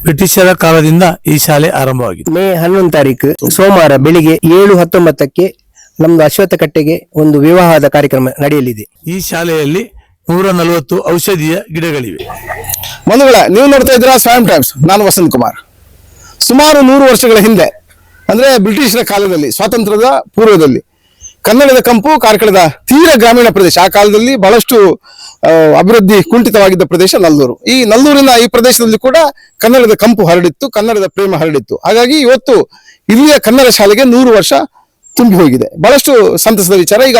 ಬ್ರಿಟಿಷರ ಕಾಲದಿಂದ ಈ ಶಾಲೆ ಆರಂಭವಾಗಿದೆ. ಮೇ 11 ತಾರೀಕು ಸೋಮವಾರ ಬೆಳಿಗ್ಗೆ 7:19ಕ್ಕೆ ನಮ್ದು ಅಶ್ವತ್ಥ ಕಟ್ಟೆಗೆ ಒಂದು ವಿವಾಹದ ಕಾರ್ಯಕ್ರಮ ನಡೆಯಲಿದೆ. ಈ ಶಾಲೆಯಲ್ಲಿ 140 ಔಷಧೀಯ ಗಿಡಗಳಿವೆ. ಬಂಧುಗಳೇ, ನೀವು ನೋಡ್ತಾ ಇದ್ದೀರಾ ಸ್ವಯಂ ಟೈಮ್ಸ್. ನಾನು ವಸಂತ್ ಕುಮಾರ್. ಸುಮಾರು 100 ವರ್ಷಗಳ ಹಿಂದೆ, ಅಂದ್ರೆ ಬ್ರಿಟಿಷರ ಕಾಲದಲ್ಲಿ, ಸ್ವಾತಂತ್ರ್ಯದ ಪೂರ್ವದಲ್ಲಿ, ಕನ್ನಡದ ಕಂಪು ಕಾರ್ಕಳದ ತೀರ ಗ್ರಾಮೀಣ ಪ್ರದೇಶ. ಆ ಕಾಲದಲ್ಲಿ ಬಹಳಷ್ಟು ಅಭಿವೃದ್ಧಿ ಕುಂಠಿತವಾಗಿದ್ದ ಪ್ರದೇಶ ನಲ್ಲೂರು. ಈ ನಲ್ಲೂರಿನ ಈ ಪ್ರದೇಶದಲ್ಲಿ ಕೂಡ ಕನ್ನಡದ ಕಂಪು ಹರಡಿತ್ತು, ಕನ್ನಡದ ಪ್ರೇಮ ಹರಡಿತ್ತು. ಹಾಗಾಗಿ ಇವತ್ತು ಇಲ್ಲಿಯ ಕನ್ನಡ ಶಾಲೆಗೆ 100 ವರ್ಷ ತುಂಬಿ ಹೋಗಿದೆ. ಬಹಳಷ್ಟು ಸಂತಸದ ವಿಚಾರ. ಈಗ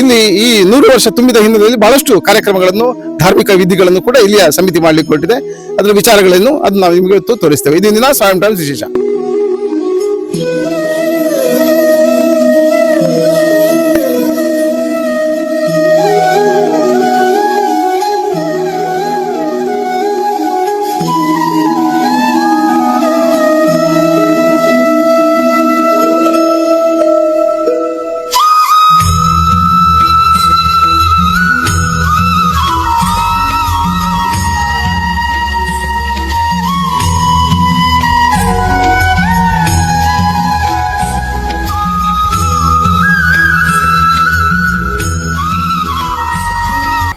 ಇಲ್ಲಿ ಈ 100 ವರ್ಷ ತುಂಬಿದ ಹಿನ್ನೆಲೆಯಲ್ಲಿ ಬಹಳಷ್ಟು ಕಾರ್ಯಕ್ರಮಗಳನ್ನು, ಧಾರ್ಮಿಕ ವಿಧಿಗಳನ್ನು ಕೂಡ ಇಲ್ಲಿಯ ಸಮಿತಿ ಮಾಡ್ಲಿಕ್ಕೆ ಹೊರಟಿದೆ. ಅದರ ವಿಚಾರಗಳನ್ನು ಅದನ್ನ ನಾವು ನಿಮಗೆ ತೋರಿಸ್ತೇವೆ. ಇದೀನ ಸ್ವಯಂ ಟೈಮ್ಸ್ ವಿಶೇಷ.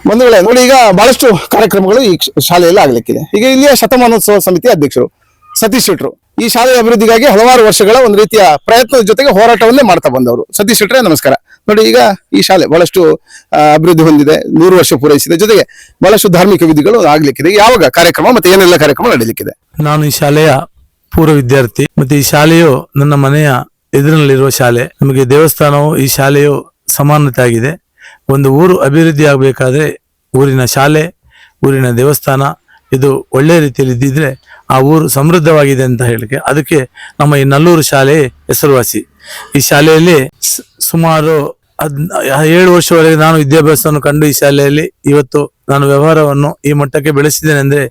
ಬಂಧುಗಳೇ ನೋಡಿ, ಈಗ ಬಹಳಷ್ಟು ಕಾರ್ಯಕ್ರಮಗಳು ಈ ಶಾಲೆಯಲ್ಲಿ ಆಗ್ಲಿಕ್ಕಿದೆ. ಈಗ ಇಲ್ಲಿಯ ಶತಮಾನೋತ್ಸವ ಸಮಿತಿ ಅಧ್ಯಕ್ಷರು ಸತೀಶ್ ಶೆಟ್ರು ಈ ಶಾಲೆಯ ಅಭಿವೃದ್ಧಿಗಾಗಿ ಹಲವಾರು ವರ್ಷಗಳ ಒಂದು ರೀತಿಯ ಪ್ರಯತ್ನದ ಜೊತೆಗೆ ಹೋರಾಟವನ್ನೇ ಮಾಡ್ತಾ ಬಂದವರು. ಸತೀಶ್ ಶೆಟ್ರೆ, ನಮಸ್ಕಾರ. ನೋಡಿ, ಈಗ ಈ ಶಾಲೆ ಬಹಳಷ್ಟು ಅಭಿವೃದ್ಧಿ ಹೊಂದಿದೆ, 100 ವರ್ಷ ಪೂರೈಸಿದೆ, ಜೊತೆಗೆ ಬಹಳಷ್ಟು ಧಾರ್ಮಿಕ ವಿಧಿಗಳು ಆಗ್ಲಿಕ್ಕಿದೆ. ಯಾವಾಗ ಕಾರ್ಯಕ್ರಮ ಮತ್ತೆ ಏನೆಲ್ಲ ಕಾರ್ಯಕ್ರಮ ನಡೀಲಿಕ್ಕಿದೆ? ನಾನು ಈ ಶಾಲೆಯ ಪೂರ್ವ ವಿದ್ಯಾರ್ಥಿ. ಮತ್ತೆ ಈ ಶಾಲೆಯು ನನ್ನ ಮನೆಯ ಎದುರಿನಲ್ಲಿರುವ ಶಾಲೆ. ನಮಗೆ ದೇವಸ್ಥಾನವು ಈ ಶಾಲೆಯು ಸಮಾನತೆ ಆಗಿದೆ. ಒಂದು ಊರು ಅಭಿವೃದ್ಧಿ ಆಗಬೇಕಾದ್ರೆ ಊರಿನ ಶಾಲೆ, ಊರಿನ ದೇವಸ್ಥಾನ ಇದು ಒಳ್ಳೆ ರೀತಿಯಲ್ಲಿ ಇದ್ದಿದ್ರೆ ಆ ಊರು ಸಮೃದ್ಧವಾಗಿದೆ ಅಂತ ಹೇಳಿಕೆ. ಅದಕ್ಕೆ ನಮ್ಮ ಈ ನಲ್ಲೂರು ಶಾಲೆ ಹೆಸರುವಾಸಿ. ಈ ಶಾಲೆಯಲ್ಲಿ ಸುಮಾರು 7 ವರ್ಷವರೆಗೆ ನಾನು ವಿದ್ಯಾಭ್ಯಾಸವನ್ನು ಕಂಡು ಈ ಶಾಲೆಯಲ್ಲಿ ಇವತ್ತು ನಾನು ವ್ಯವಹಾರವನ್ನು ಈ ಮಟ್ಟಕ್ಕೆ ಬೆಳೆಸಿದ್ದೇನೆ ಅಂದ್ರೆ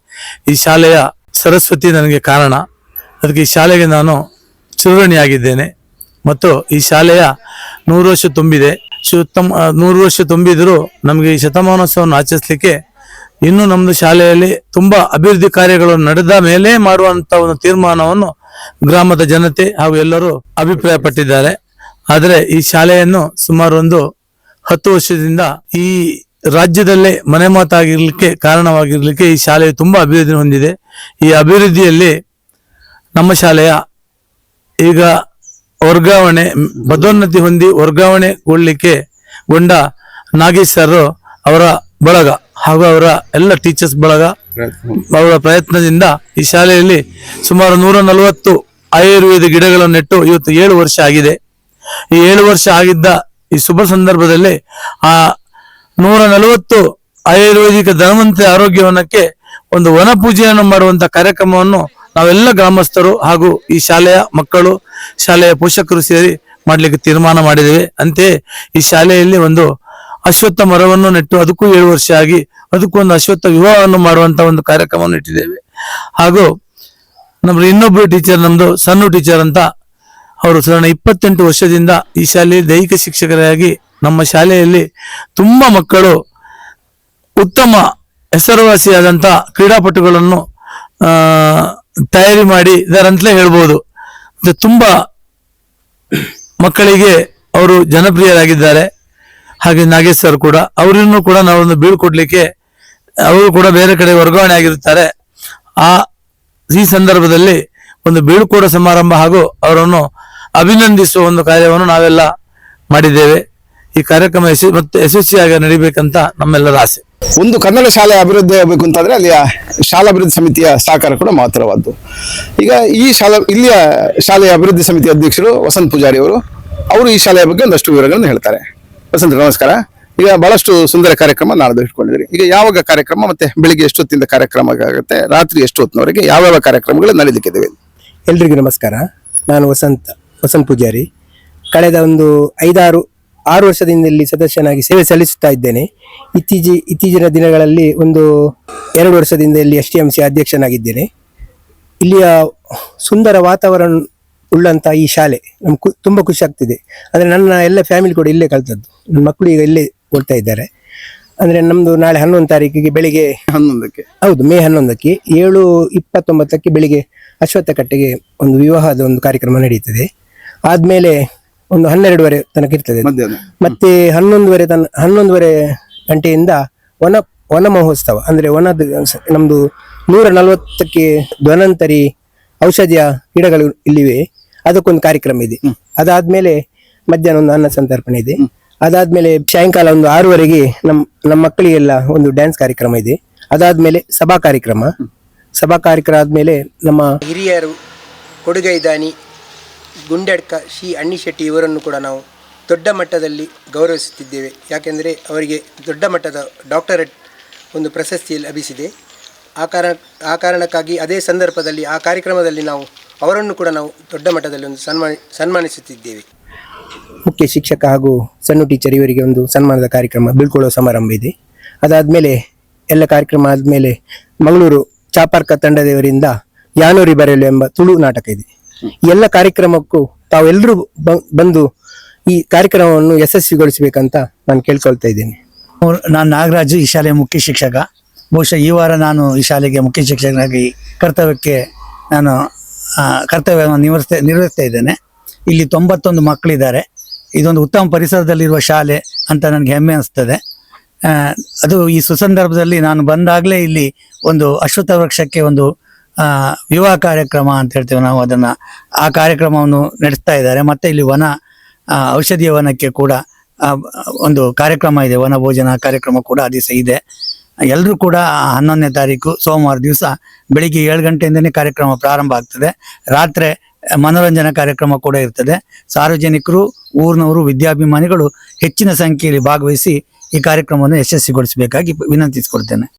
ಈ ಶಾಲೆಯ ಸರಸ್ವತಿ ನನಗೆ ಕಾರಣ. ಅದಕ್ಕೆ ಈ ಶಾಲೆಗೆ ನಾನು ಚಿರಋಣಿಯಾಗಿದ್ದೇನೆ. ಮತ್ತು ಈ ಶಾಲೆಯ 100 ವರ್ಷ ತುಂಬಿದೆ. 100 ವರ್ಷ ತುಂಬಿದ್ರು ನಮಗೆ ಈ ಶತಮಾನೋತ್ಸವವನ್ನು ಆಚರಿಸಲಿಕ್ಕೆ ಇನ್ನು ನಮ್ದು ಶಾಲೆಯಲ್ಲಿ ತುಂಬಾ ಅಭಿವೃದ್ಧಿ ಕಾರ್ಯಗಳು ನಡೆದ ಮೇಲೆ ಮಾಡುವಂತ ಒಂದು ತೀರ್ಮಾನವನ್ನು ಗ್ರಾಮದ ಜನತೆ ಹಾಗೂ ಎಲ್ಲರೂ ಅಭಿಪ್ರಾಯ ಪಟ್ಟಿದ್ದಾರೆ. ಆದರೆ ಈ ಶಾಲೆಯನ್ನು ಸುಮಾರು ಒಂದು 10 ವರ್ಷದಿಂದ ಈ ರಾಜ್ಯದಲ್ಲೇ ಮನೆ ಮಾತಾಗಿರ್ಲಿಕ್ಕೆ ಕಾರಣವಾಗಿರ್ಲಿಕ್ಕೆ ಈ ಶಾಲೆಯು ತುಂಬಾ ಅಭಿವೃದ್ಧಿ ಹೊಂದಿದೆ. ಈ ಅಭಿವೃದ್ಧಿಯಲ್ಲಿ ನಮ್ಮ ಶಾಲೆಯ ಈಗ ವರ್ಗಾವಣೆ ಪದೋನ್ನತಿ ಹೊಂದಿ ವರ್ಗಾವಣೆಗೊಂಡ ನಾಗೇಶ್ ಸರ್ ಅವರ ಬಳಗ ಹಾಗೂ ಅವರ ಎಲ್ಲ ಟೀಚರ್ಸ್ ಬಳಗ ಅವರ ಪ್ರಯತ್ನದಿಂದ ಈ ಶಾಲೆಯಲ್ಲಿ ಸುಮಾರು 140 ಆಯುರ್ವೇದ ಗಿಡಗಳನ್ನು ನೆಟ್ಟು ಇವತ್ತು 7 ವರ್ಷ ಆಗಿದೆ. ಈ 7 ವರ್ಷ ಆಗಿದ್ದ ಈ ಶುಭ ಸಂದರ್ಭದಲ್ಲಿ ಆ 140 ಆಯುರ್ವೇದಿಕ ಧನ್ವಂತರಿ ಆರೋಗ್ಯವನಕ್ಕೆ ಒಂದು ವನ ಪೂಜೆಯನ್ನು ಮಾಡುವಂತ ಕಾರ್ಯಕ್ರಮವನ್ನು ನಾವೆಲ್ಲ ಗ್ರಾಮಸ್ಥರು ಹಾಗೂ ಈ ಶಾಲೆಯ ಮಕ್ಕಳು, ಶಾಲೆಯ ಪೋಷಕರು ಸೇರಿ ಮಾಡ್ಲಿಕ್ಕೆ ತೀರ್ಮಾನ ಮಾಡಿದ್ದೇವೆ. ಅಂತೆಯೇ ಈ ಶಾಲೆಯಲ್ಲಿ ಒಂದು ಅಶ್ವತ್ಥ ಮರವನ್ನು ನೆಟ್ಟು ಅದಕ್ಕೂ 7 ವರ್ಷ ಆಗಿ ಅದಕ್ಕೂ ಒಂದು ಅಶ್ವತ್ಥ ವಿವಾಹವನ್ನು ಮಾಡುವಂತ ಒಂದು ಕಾರ್ಯಕ್ರಮವನ್ನು ಇಟ್ಟಿದ್ದೇವೆ. ಹಾಗೂ ನಮ್ದು ಇನ್ನೊಬ್ಬರು ಟೀಚರ್, ನಮ್ದು ಸಣ್ಣ ಟೀಚರ್ ಅಂತ, ಅವರು ಸಾಧಾರಣ 28 ವರ್ಷದಿಂದ ಈ ಶಾಲೆಯಲ್ಲಿ ದೈಹಿಕ ಶಿಕ್ಷಕರಾಗಿ ನಮ್ಮ ಶಾಲೆಯಲ್ಲಿ ತುಂಬಾ ಮಕ್ಕಳು ಉತ್ತಮ ಹೆಸರುವಾಸಿಯಾದಂತ ಕ್ರೀಡಾಪಟುಗಳನ್ನು ತಯಾರಿ ಮಾಡಿ ಇದರಂತಲೇ ಹೇಳ್ಬೋದು. ತುಂಬಾ ಮಕ್ಕಳಿಗೆ ಅವರು ಜನಪ್ರಿಯರಾಗಿದ್ದಾರೆ. ಹಾಗೆ ನಾಗೇಶ್ ಸರ್ ಕೂಡ, ಅವರನ್ನು ಕೂಡ ನಾವೊಂದು ಬೀಳ್ಕೊಡ್ಲಿಕ್ಕೆ ಅವರು ಕೂಡ ಬೇರೆ ಕಡೆ ವರ್ಗಾವಣೆ ಆಗಿರುತ್ತಾರೆ. ಈ ಸಂದರ್ಭದಲ್ಲಿ ಒಂದು ಬೀಳ್ಕೊಡೋ ಸಮಾರಂಭ ಹಾಗೂ ಅವರನ್ನು ಅಭಿನಂದಿಸುವ ಒಂದು ಕಾರ್ಯವನ್ನು ನಾವೆಲ್ಲ ಮಾಡಿದ್ದೇವೆ. ಈ ಕಾರ್ಯಕ್ರಮ ಮತ್ತೆ ಯಶಸ್ವಿಯಾಗಿ ನಡಿಬೇಕಂತ ನಮ್ಮೆಲ್ಲರ ಆಸೆ. ಒಂದು ಕನ್ನಡ ಶಾಲೆ ಅಭಿವೃದ್ಧಿ ಆಗಬೇಕು ಅಂತಂದ್ರೆ ಅಲ್ಲಿಯ ಶಾಲಾ ಅಭಿವೃದ್ಧಿ ಸಮಿತಿಯ ಸಹಕಾರ ಕೂಡ ಮಹತ್ತರವಾದ್ದು. ಈಗ ಇಲ್ಲಿಯ ಶಾಲೆಯ ಅಭಿವೃದ್ಧಿ ಸಮಿತಿ ಅಧ್ಯಕ್ಷರು ವಸಂತ್ ಪೂಜಾರಿ ಅವರು ಈ ಶಾಲೆಯ ಬಗ್ಗೆ ಒಂದಷ್ಟು ವಿವರಗಳನ್ನು ಹೇಳ್ತಾರೆ. ವಸಂತ್, ನಮಸ್ಕಾರ. ಈಗ ಬಹಳಷ್ಟು ಸುಂದರ ಕಾರ್ಯಕ್ರಮ ನಾಳೆ ಇಟ್ಕೊಂಡಿದ್ರಿ. ಈಗ ಯಾವಾಗ ಕಾರ್ಯಕ್ರಮ, ಮತ್ತೆ ಬೆಳಿಗ್ಗೆ ಎಷ್ಟೊತ್ತಿಂದ ಕಾರ್ಯಕ್ರಮ ಆಗುತ್ತೆ, ರಾತ್ರಿ ಎಷ್ಟು ಹೊತ್ತಿನವರೆಗೆ ಯಾವ್ಯಾವ ಕಾರ್ಯಕ್ರಮಗಳು ನಡೀಲಿಕ್ಕಿದ್ದಾವೆ? ಎಲ್ರಿಗೂ ನಮಸ್ಕಾರ. ನಾನು ವಸಂತ್ ಪೂಜಾರಿ. ಕಳೆದ ಒಂದು 5-6 ವರ್ಷದಿಂದ ಇಲ್ಲಿ ಸದಸ್ಯನಾಗಿ ಸೇವೆ ಸಲ್ಲಿಸುತ್ತಾ ಇದ್ದೇನೆ. ಇತ್ತೀಚಿನ ದಿನಗಳಲ್ಲಿ ಒಂದು 2 ವರ್ಷದಿಂದ ಇಲ್ಲಿ STMC ಅಧ್ಯಕ್ಷನಾಗಿದ್ದೇನೆ. ಇಲ್ಲಿಯ ಸುಂದರ ವಾತಾವರಣ ಉಳ್ಳಂತ ಈ ಶಾಲೆ ನಮ್ಗೆ ತುಂಬಾ ಖುಷಿ ಆಗ್ತಿದೆ. ಅಂದ್ರೆ ನನ್ನ ಎಲ್ಲ ಫ್ಯಾಮಿಲಿ ಕೂಡ ಇಲ್ಲೇ ಕಲ್ತದ್ದು. ನನ್ನ ಮಕ್ಕಳು ಈಗ ಇಲ್ಲೇ ಓದ್ತಾ ಇದ್ದಾರೆ. ಅಂದ್ರೆ ನಮ್ದು ನಾಳೆ 11 ತಾರೀಕಿಗೆ ಬೆಳಿಗ್ಗೆ 11ಕ್ಕೆ. ಹೌದು, ಮೇ 11ಕ್ಕೆ 7:29 ಬೆಳಿಗ್ಗೆ ಅಶ್ವತ್ಥಕಟ್ಟೆಗೆ ಒಂದು ವಿವಾಹದ ಒಂದು ಕಾರ್ಯಕ್ರಮ ನಡೆಯುತ್ತದೆ. ಆದ್ಮೇಲೆ ಒಂದು 12:30 ತನಕ ಇರ್ತದೆ. ಮಧ್ಯಾಹ್ನ ಮತ್ತೆ 11:30 ಗಂಟೆಯಿಂದ ವನ ಮಹೋತ್ಸವ, ಅಂದ್ರೆ ವನದ ನಮ್ದು 140ಕ್ಕೆ ಧ್ವನಂತರಿ ಔಷಧಿಯ ಗಿಡಗಳು ಇಲ್ಲಿವೆ, ಅದಕ್ಕೊಂದು ಕಾರ್ಯಕ್ರಮ ಇದೆ. ಅದಾದ್ಮೇಲೆ ಮಧ್ಯಾಹ್ನ ಒಂದು ಅನ್ನ ಸಂತರ್ಪಣೆ ಇದೆ. ಅದಾದ್ಮೇಲೆ ಸಾಯಂಕಾಲ ಒಂದು 6:00ವರೆಗೆ ನಮ್ಮ ಮಕ್ಕಳಿಗೆಲ್ಲ ಒಂದು ಡ್ಯಾನ್ಸ್ ಕಾರ್ಯಕ್ರಮ ಇದೆ. ಅದಾದ್ಮೇಲೆ ಸಭಾ ಕಾರ್ಯಕ್ರಮ ಆದ್ಮೇಲೆ ನಮ್ಮ ಹಿರಿಯರು ಕೊಡುಗೈದಾನಿ ಗುಂಡೆಡ್ಕ ಶ್ರೀ ಅಣ್ಣಿಶೆಟ್ಟಿ ಇವರನ್ನು ಕೂಡ ನಾವು ದೊಡ್ಡ ಮಟ್ಟದಲ್ಲಿ ಗೌರವಿಸುತ್ತಿದ್ದೇವೆ. ಯಾಕೆಂದರೆ ಅವರಿಗೆ ದೊಡ್ಡ ಮಟ್ಟದ ಡಾಕ್ಟರೇಟ್ ಒಂದು ಪ್ರಶಸ್ತಿ ಲಭಿಸಿದೆ. ಆ ಕಾರಣಕ್ಕಾಗಿ ಅದೇ ಸಂದರ್ಭದಲ್ಲಿ ಆ ಕಾರ್ಯಕ್ರಮದಲ್ಲಿ ನಾವು ಅವರನ್ನು ಕೂಡ ನಾವು ದೊಡ್ಡ ಮಟ್ಟದಲ್ಲಿ ಒಂದು ಸನ್ಮಾನಿಸುತ್ತಿದ್ದೇವೆ. ಮುಖ್ಯ ಶಿಕ್ಷಕ ಹಾಗೂ ಸಣ್ಣ ಟೀಚರ್ ಇವರಿಗೆ ಒಂದು ಸನ್ಮಾನದ ಕಾರ್ಯಕ್ರಮ ಬೀಳ್ಕೊಳ್ಳುವ ಸಮಾರಂಭ ಇದೆ. ಅದಾದಮೇಲೆ ಎಲ್ಲ ಕಾರ್ಯಕ್ರಮ ಆದಮೇಲೆ ಮಂಗಳೂರು ಚಾಪಾರ್ಕ ತಂಡದವರಿಂದ ಯಾನೂರಿ ಬರೆಯಲು ಎಂಬ ತುಳು ನಾಟಕ ಇದೆ. ಈ ಎಲ್ಲ ಕಾರ್ಯಕ್ರಮಕ್ಕೂ ತಾವೆಲ್ಲರೂ ಬಂದು ಈ ಕಾರ್ಯಕ್ರಮವನ್ನು ಯಶಸ್ವಿಗೊಳಿಸಬೇಕಂತ ನಾನು ಕೇಳ್ಕೊಳ್ತಾ ಇದ್ದೇನೆ. ನಾನು ನಾಗರಾಜು, ಈ ಶಾಲೆಯ ಮುಖ್ಯ ಶಿಕ್ಷಕ. ಬಹುಶಃ ಈ ವಾರ ನಾನು ಈ ಶಾಲೆಗೆ ಮುಖ್ಯ ಶಿಕ್ಷಕನಾಗಿ ಕರ್ತವ್ಯವನ್ನು ನಿರ್ವಹಿಸ್ತಾ ಇದ್ದೇನೆ. ಇಲ್ಲಿ 91 ಮಕ್ಕಳಿದ್ದಾರೆ. ಇದೊಂದು ಉತ್ತಮ ಪರಿಸರದಲ್ಲಿರುವ ಶಾಲೆ ಅಂತ ನನಗೆ ಹೆಮ್ಮೆ ಅನಿಸ್ತದೆ. ಅದು ಈ ಸುಸಂದರ್ಭದಲ್ಲಿ ನಾನು ಬಂದಾಗಲೇ ಇಲ್ಲಿ ಒಂದು ಅಶ್ವತ್ಥ ವೃಕ್ಷಕ್ಕೆ ಒಂದು ವಿವಾಹ ಕಾರ್ಯಕ್ರಮ ಅಂತ ಹೇಳ್ತೇವೆ ನಾವು, ಆ ಕಾರ್ಯಕ್ರಮವನ್ನು ನಡೆಸ್ತಾ ಇದ್ದಾರೆ. ಮತ್ತೆ ಇಲ್ಲಿ ಔಷಧೀಯ ವನಕ್ಕೆ ಕೂಡ ಒಂದು ಕಾರ್ಯಕ್ರಮ ಇದೆ, ವನ ಭೋಜನ ಕಾರ್ಯಕ್ರಮ ಕೂಡ ಆ ದಿವಸ ಇದೆ. ಎಲ್ಲರೂ ಕೂಡ 11ನೇ ತಾರೀಕು ಸೋಮವಾರ ದಿವಸ ಬೆಳಿಗ್ಗೆ 7 ಗಂಟೆಯಿಂದನೇ ಕಾರ್ಯಕ್ರಮ ಪ್ರಾರಂಭ ಆಗ್ತದೆ. ರಾತ್ರಿ ಮನೋರಂಜನಾ ಕಾರ್ಯಕ್ರಮ ಕೂಡ ಇರ್ತದೆ. ಸಾರ್ವಜನಿಕರು, ಊರಿನವರು, ವಿದ್ಯಾಭಿಮಾನಿಗಳು ಹೆಚ್ಚಿನ ಸಂಖ್ಯೆಯಲ್ಲಿ ಭಾಗವಹಿಸಿ ಈ ಕಾರ್ಯಕ್ರಮವನ್ನು ಯಶಸ್ವಿಗೊಳಿಸಬೇಕಾಗಿ ವಿನಂತಿಸಿಕೊಳ್ತೇನೆ.